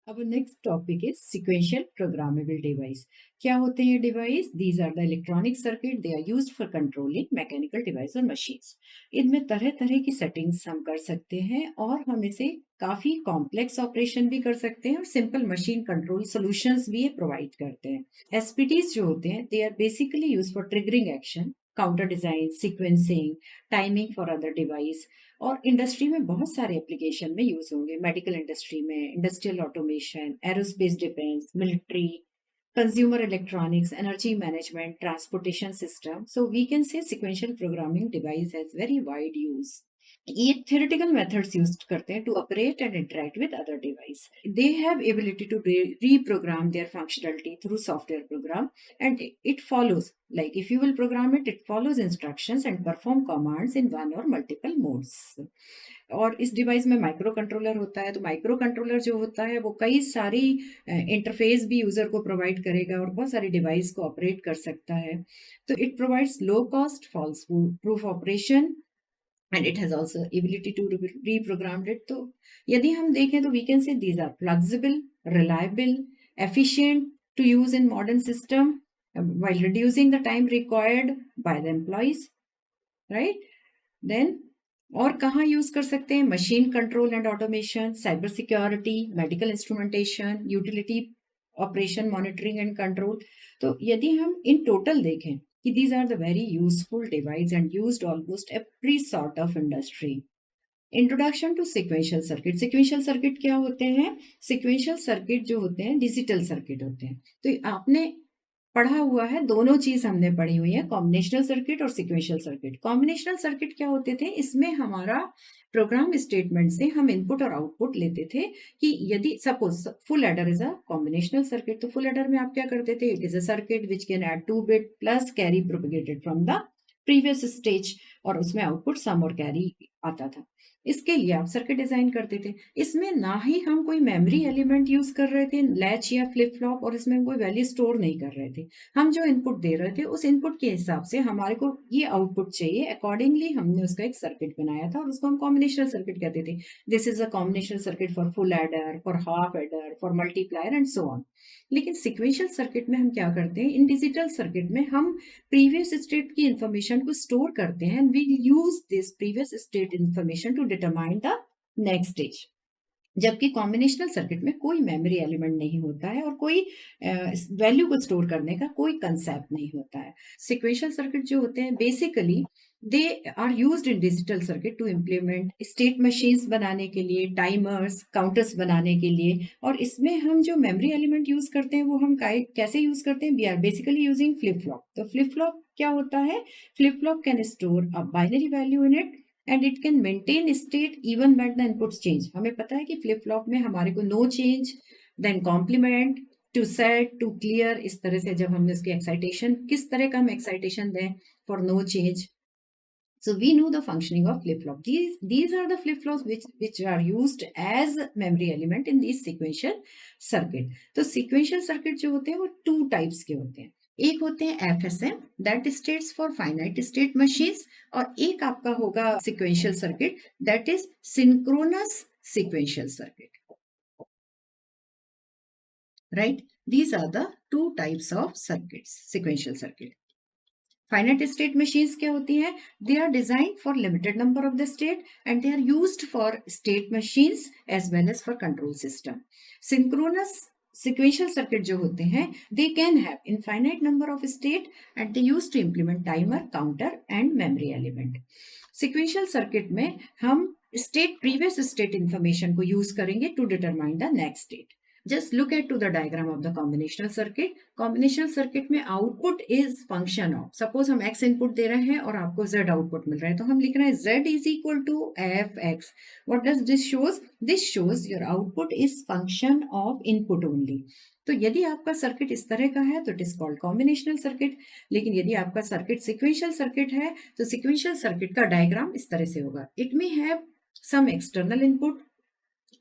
Our next topic is sequential programmable device. क्या होते हैं ये device? These are the electronic circuit. They are used for controlling mechanical device और machines. इनमें तरह तरह की सेटिंग्स हम कर सकते हैं और हम इसे काफी कॉम्प्लेक्स ऑपरेशन भी कर सकते हैं और सिंपल मशीन कंट्रोल सॉल्यूशंस भी ये प्रोवाइड करते हैं. एसपीटीज जो होते हैं they are basically use for triggering action, counter design, sequencing, timing for other device. और इंडस्ट्री में बहुत सारे एप्लीकेशन में यूज होंगे. मेडिकल इंडस्ट्री में, industrial automation, aerospace defence, military, consumer electronics, energy management, transportation system. So we can say sequential programming device has very wide use. ये theoretical methods use करते हैं to operate and interact with other device. They have ability to reprogram their functionality through software program, and it follows, like if you will program it, it follows instructions and perform commands in one or multiple modes. और इस device में micro controller होता है. तो micro controller जो होता है वो कई सारी इंटरफेस भी यूजर को प्रोवाइड करेगा और बहुत सारी डिवाइस को ऑपरेट कर सकता है. तो it provides low cost fools proof operation and it has also ability to reprogram it. तो यदि हम देखें तो we can say these are flexible, reliable, efficient to use in modern system while reducing the time required by the employees, right? Then और कहाँ use कर सकते हैं? Machine control and automation, cyber security, medical instrumentation, utility operation monitoring and control. तो यदि हम in total देखें कि these are the very useful device and used almost every sort of industry. Introduction to sequential circuit. Sequential circuit क्या होते हैं? Sequential circuit जो होते हैं डिजिटल सर्किट होते हैं. तो आपने पढ़ा हुआ है, दोनों चीज हमने पढ़ी हुई है, कॉम्बिनेशनल सर्किट और सिक्वेंशियल सर्किट. कॉम्बिनेशनल सर्किट क्या होते थे? इसमें हमारा प्रोग्राम स्टेटमेंट से हम इनपुट और आउटपुट लेते थे कि यदि suppose full adder is a combinational circuit, तो फुल एडर में आप क्या करते थे? It is a circuit which can add 2 bit plus carry propagated from the previous stage, और उसमें आउटपुट सम और कैरी आता था. इसके लिए आप सर्किट डिजाइन करते थे. इसमें ना ही हम कोई मेमोरी एलिमेंट यूज कर रहे थे, लैच या फ्लिप फ्लॉप, और इसमें कोई वैल्यू स्टोर नहीं कर रहे थे. हम जो इनपुट दे रहे थे उस इनपुट के हिसाब से हमारे को ये आउटपुट चाहिए, अकॉर्डिंगली हमने उसका एक सर्किट बनाया था और उसको हम कॉम्बिनेशनल सर्किट कहते थे. This is a combinational circuit for full adder, for half adder, for multiplier and so on. लेकिन सिक्वेंशियल सर्किट में हम क्या करते हैं? इन डिजिटल सर्किट में हम प्रीवियस स्टेट की इंफॉर्मेशन को स्टोर करते हैं and we use this previous state information to determine the next stage. जबकि कॉम्बिनेशनल सर्किट में कोई मेमोरी एलिमेंट नहीं होता है और कोई वैल्यू को स्टोर करने का कोई कंसेप्ट नहीं होता है. सिक्वेंशियल सर्किट जो होते हैं basically they are used in digital circuit to implement state machines बनाने के लिए, टाइमर्स, काउंटर्स बनाने के लिए. और इसमें हम जो मेमोरी एलिमेंट यूज करते हैं वो हम कैसे यूज करते हैं? We are basically using flip flop. तो फ्लिप फ्लॉप क्या होता है? Flip flop can store a binary value in it and it can maintain state even when the inputs change. हमें पता है कि फ्लिप फ्लॉप में हमारे को no change, then complement, to set, to clear, इस तरह से जब हमने उसकी एक्साइटेशन, किस तरह का हम एक्साइटेशन दें for no change. So we know the functioning of flip-flop. These are the flip-flops which are used as memory element in these sequential circuit. तो sequential circuit जो होते हैं वो 2 types के होते हैं. एक होते हैं FSM, that stands for finite state machines, और एक आपका होगा sequential circuit, that is synchronous sequential circuit. Right? These are the 2 types of circuits, sequential circuit. Finite state machines क्या होती हैं? They are design for limited number of the state and they are used for state machines as well as for control system. Synchronous sequential circuit जो होते हैं they can have infinite number of state and they used to implement timer, counter and memory element. sequential circuit में हम state previous state information को use करेंगे to determine the next state. Just look at to the diagram of the combinational circuit. Combinational circuit में output is function of, suppose हम x input दे रहे हैं और आपको z output मिल रहा है, तो हम लिख रहे हैं z is equal to fx. What does this shows? This shows your output is function of input only. तो यदि आपका सर्किट इस तरह का है तो it is called combinational circuit. लेकिन यदि आपका सर्किट सिक्वेंशियल सर्किट है तो सिक्वेंशियल सर्किट का डायग्राम इस तरह से होगा. It may have some external input,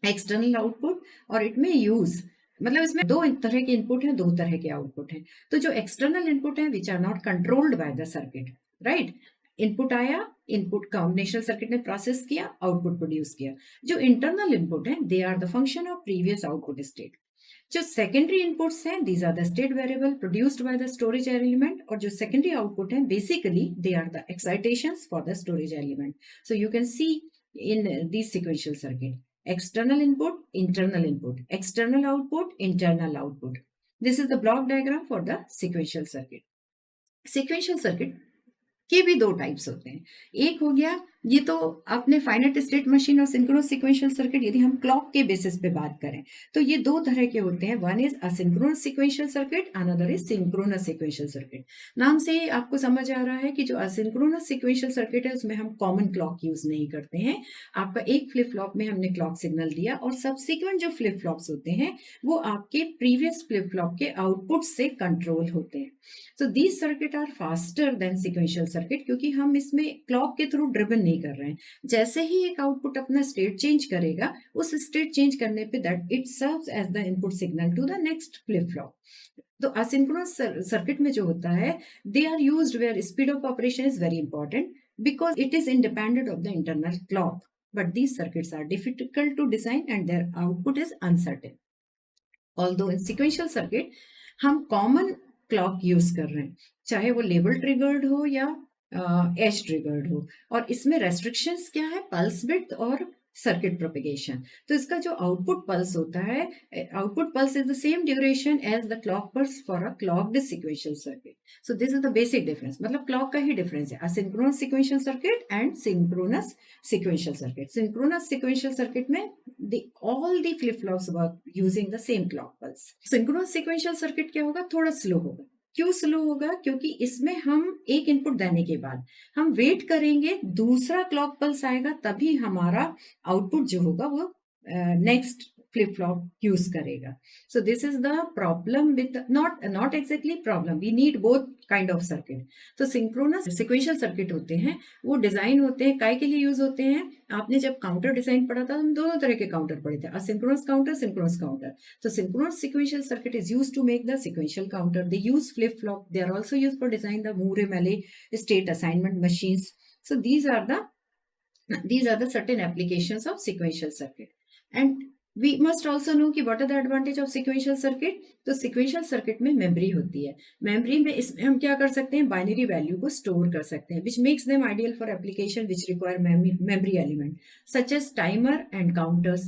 external output, और इट में यूज, मतलब इसमें 2 तरह के इनपुट हैं, 2 तरह के आउटपुट हैं. तो जो एक्सटर्नल इनपुट है which are not controlled by the circuit, right, input आया, इनपुट कॉम्बिनेशनल सर्किट ने प्रोसेस किया, आउटपुट प्रोड्यूस किया। जो इंटरनल इनपुट है they are the function of previous output state. जो सेकेंडरी इनपुट्स हैं these are the state variable produced by the storage element, और जो सेकेंडरी आउटपुट है basically they are the excitations for the storage element. So you can see in this sequential circuit external input, internal input, external output, internal output. This is the block diagram for the sequential circuit. Sequential circuit के भी दो types होते हैं। एक हो गया, ये तो अपने फाइनाइट स्टेट मशीन और सिंक्रोनस सीक्वेंशियल सर्किट, यदि हम क्लॉक के बेसिस पे बात करें तो ये दो तरह के होते हैं। One is asynchronous sequential circuit, another is synchronous sequential circuit. नाम से ही आपको समझ आ रहा है कि जो असिंक्रोनस सीक्वेंशियल सर्किट है उसमें हम कॉमन क्लॉक यूज नहीं करते हैं। आपका एक फ्लिप फ्लॉप में हमने क्लॉक सिग्नल दिया और सबसिक्वेंट जो फ्लिप फ्लॉप्स होते हैं वो आपके प्रीवियस फ्लिप फ्लॉप के आउटपुट से कंट्रोल होते हैं। So these circuit are faster than sequential circuit, क्योंकि हम इसमें क्लॉक के थ्रू ड्रिवन नहीं कर रहे हैं। जैसे ही एक आउटपुट अपना स्टेट चेंज करेगा, उस स्टेट चेंज करने पे that it serves as the input signal to the next flip flop. तो असिंक्रोनस सर्किट में जो होता है they are used where speed of operation is very important because it is independent of the internal clock, but these circuits are difficult to design and their output is uncertain. Although in sequential circuit हम common clock use कर रहे हैं, चाहे वो level triggered हो या edge triggered हो, और इसमें रेस्ट्रिक्शंस क्या है, पल्स विड्थ और सर्किट प्रोपेगेशन। तो इसका जो आउटपुट पल्स होता है, output pulse is the same duration as the clock pulse for a clocked sequential circuit. So this is the basic difference, मतलब क्लॉक का ही डिफरेंस है asynchronous sequential circuit and synchronous sequential circuit. Synchronous sequential circuit में all the flip flops work using the same clock pulse. Synchronous sequential circuit क्या होगा, थोड़ा slow होगा। क्यों स्लो होगा, क्योंकि इसमें हम एक इनपुट देने के बाद हम वेट करेंगे, दूसरा क्लॉक पल्स आएगा, तभी हमारा आउटपुट जो होगा वो नेक्स्ट flip flop use करेगा. So this is the problem with not exactly problem. We need both kind of circuit. तो सिंक्रोनस सीक्वेंशियल सर्किट होते हैं, वो डिजाइन होते हैं, काय के लिए यूज होते हैं। आपने जब काउंटर डिजाइन पढ़ा था, हम दोनों तरह के काउंटर पढ़े थे, असिंक्रोनस काउंटर, सिंक्रोनस काउंटर। तो synchronous sequential circuit is used to make the sequential counter. They use flip flop, they are also used for design the Moore-Mealy state assignment machines. So these are the certain applications of sequential circuit. And we must also know कि what are the advantage of sequential circuit. तो sequential circuit में memory होती है। Memory में इसमें हम क्या कर सकते हैं, बाइनरी वैल्यू को स्टोर कर सकते हैं, which makes them ideal for application which require memory element such as timer and counters.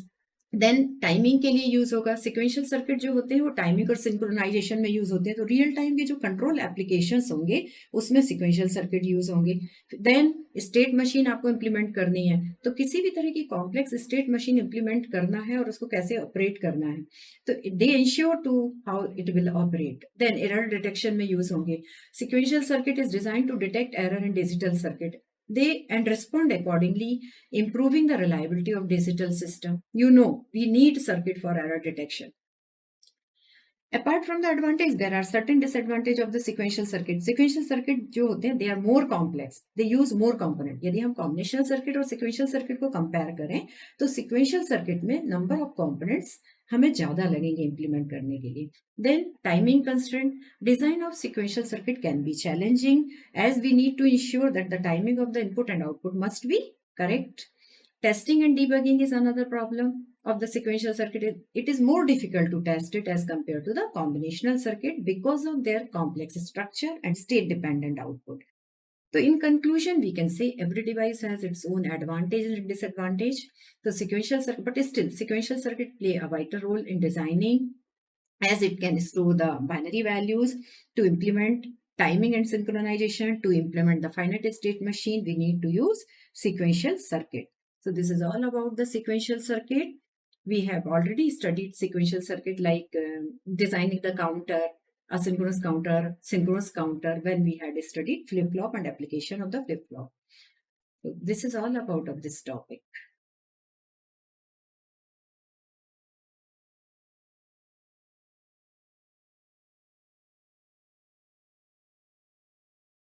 Then timing के लिए यूज होगा। सिक्वेंशियल सर्किट जो होते हैं वो टाइमिंग और सिंक्रोनाइजेशन में यूज होते हैं, तो रियल टाइम के जो कंट्रोल एप्लीकेशंस होंगे उसमें सिक्वेंशियल सर्किट यूज होंगे। देन स्टेट मशीन आपको इंप्लीमेंट करनी है, तो किसी भी तरह की कॉम्प्लेक्स स्टेट मशीन इंप्लीमेंट करना है और उसको कैसे ऑपरेट करना है, तो they ensure to how it will operate. Then error detection में यूज होंगे। Sequential circuit is design to detect error in digital circuit and respond accordingly, improving the reliability of digital system. We need circuit for error detection. Apart from the advantage, there are certain disadvantage of the sequential circuit. Sequential circuit जो होते हैं, they are more complex. They use more component. यदि हम combinational circuit और sequential circuit को compare करें, तो sequential circuit में number of components हमें ज्यादा लगेंगे इंप्लीमेंट करने के लिए। Then timing constraint, design of sequential circuit can be challenging as we need to ensure that the timing of the input and output must be correct. Testing and debugging is another problem of the sequential circuit. It is more difficult to test it as compared to the combinational circuit because of their complex structure and state dependent output. So in conclusion, we can say every device has its own advantage and disadvantage. The sequential circuit, but still sequential circuit play a vital role in designing, as it can store the binary values. To implement timing and synchronization, to implement the finite state machine, we need to use sequential circuit. So this is all about the sequential circuit. We have already studied sequential circuit like designing the counter, asynchronous counter, synchronous counter, when we had studied flip-flop and application of the flip-flop. So this is all about of this topic.